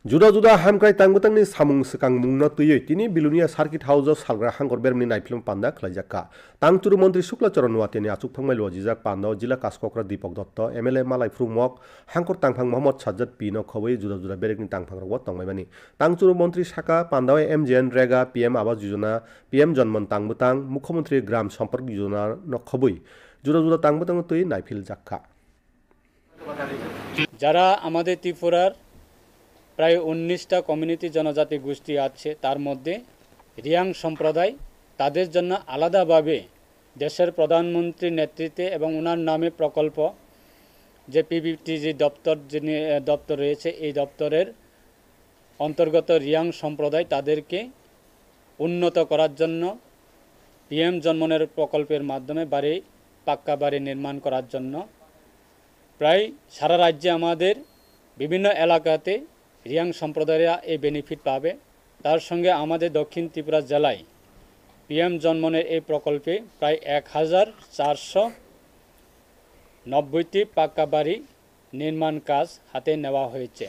जुदा जुदा हामक्राय तांबतंगनि सामुं सकang mungno tuyoi tini bilunia circuit house salgra hangor bermni naifilm panda khlaijaka tangturu mantri shukla charan watini achuk thangmai lojijak panda jila kaskokra Deepak Dotto MLA malai frumok hangkor tangphang Mohammad Sajjad Pino khowai juda juda berekni tangphang rok tongmaibani tangturu mantri saka panda MJN Rega PM Awas Yojana PM Janman Tangbutang Mukhyamantri Gram Sampark Yojana no khowai juda juda tangbutang tui naifil jakka যারা আমাদের ত্রিপুরার প্রায় 19টা community জনজাতি গোষ্ঠী আছে তার মধ্যে রিয়াং সম্প্রদায় তাদের জন্য আলাদাভাবে দেশের প্রধানমন্ত্রীর নেতৃত্বে এবং ওনার নামে প্রকল্প যে পিবিটিজি দপ্তর রয়েছে এই দপ্তরের অন্তর্গত রিয়াং সম্প্রদায় তাদেরকে উন্নত করার জন্য পিএম জন্মনের প্রকল্পের মাধ্যমে পাক্কা বাড়ি নির্মাণ করার জন্য প্রায় সারা রাজ্যে আমাদের বিভিন্ন এলাকাতে রিয়াং সম্প্রদায়রা এই বেনিফিট পাবে তার সঙ্গে আমাদের দক্ষিণ ত্রিপুরা জেলায় পিএম জন্মনের এই প্রকল্পে প্রায় 1490টি পাক্কা বাড়ি নির্মাণ কাজ হাতে নেওয়া হয়েছে।